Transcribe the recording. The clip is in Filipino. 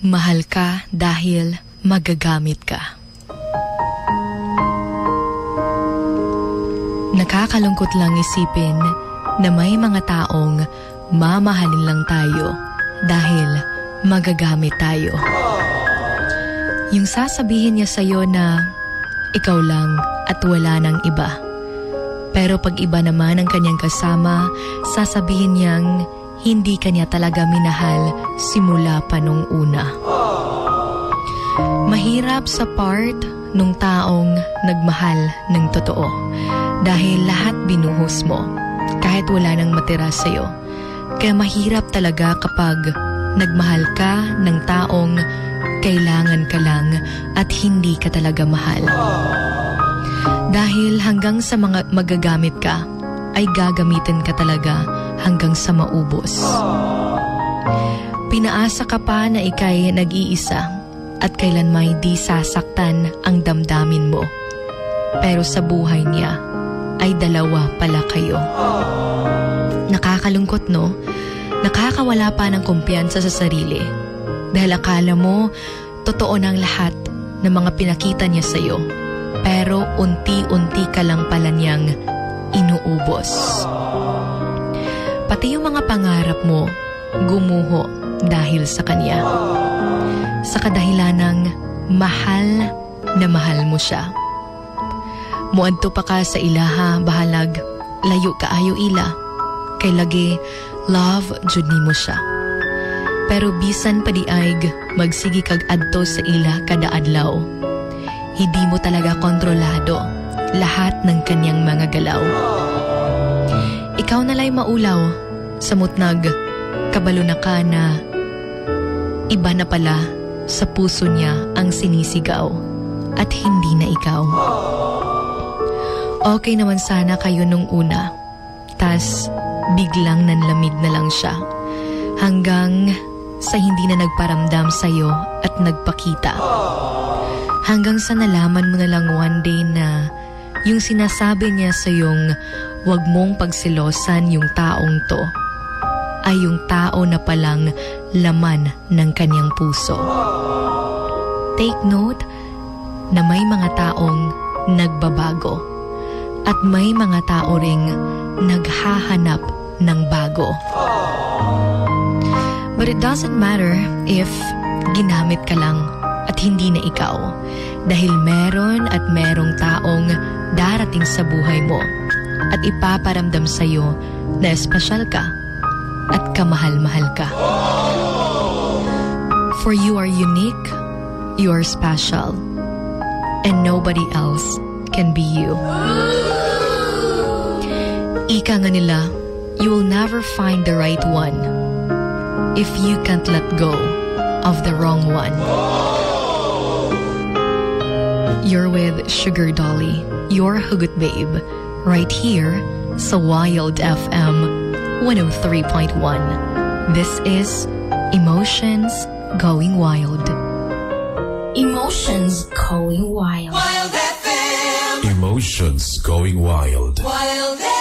Mahal ka dahil magagamit ka. Nakakalungkot lang isipin na may mga taong mamahalin lang tayo dahil magagamit tayo. Yung sasabihin niya sa'yo na ikaw lang at wala nang iba. Pero pag iba naman ang kanyang kasama, sasabihin niyang hindi kanya talaga minahal simula pa nung una. Mahirap sa part nung taong nagmahal ng totoo dahil lahat binuhos mo kahit wala nang matira sa'yo. Kaya mahirap talaga kapag nagmahal ka ng taong kailangan ka lang at hindi ka talaga mahal. Dahil hanggang sa mga magagamit ka, ay gagamitin ka talaga hanggang sa maubos. Pinaasa ka pa na ika'y nag-iisa at kailanmay di sasaktan ang damdamin mo. Pero sa buhay niya, ay dalawa pala kayo. Nakakalungkot, no? Nakakawala pa ng kumpiyansa sa sarili. Dahil akala mo, totoo ng lahat ng mga pinakita niya sa'yo. Pero unti-unti ka lang pala niyang inuubos. Pati yung mga pangarap mo, gumuho dahil sa kanya. Sa kadahilan ng mahal na mahal mo siya. Muadto pa ka sa ilaha, bahalag, layo ka ayo ila. Kay lagi, love jud nimo siya. Pero bisan pa diayg, magsigi kag adto sa ila kada adlaw. Hindi mo talaga kontrolado lahat ng kanyang mga galaw. Ikaw nalay maulaw, samutnag, kabalo na ka na iba na pala sa puso niya ang sinisigaw at hindi na ikaw. Okay naman sana kayo nung una, tas biglang nanlamig na lang siya hanggang sa hindi na nagparamdam sa'yo at nagpakita. Hanggang sa nalaman mo na lang one day na yung sinasabi niya sa yung wag mong pagsilosan yung taong to ay yung tao na palang laman ng kanyang puso. Take note na may mga taong nagbabago at may mga tao ring naghahanap ng bago. But it doesn't matter if ginamit ka lang at hindi na ikaw, dahil meron at merong taong darating sa buhay mo at ipaparamdam sa'yo na espesyal ka at kamahal-mahal ka. For you are unique, you are special, and nobody else can be you. Ika nga nila, you will never find the right one if you can't let go of the wrong one. You're with Sugar Dolly, your hugot babe, right here sa Wild FM 103.1. This is Emotions Going Wild. Emotions Going Wild. Wild FM. Emotions Going Wild. Wild FM.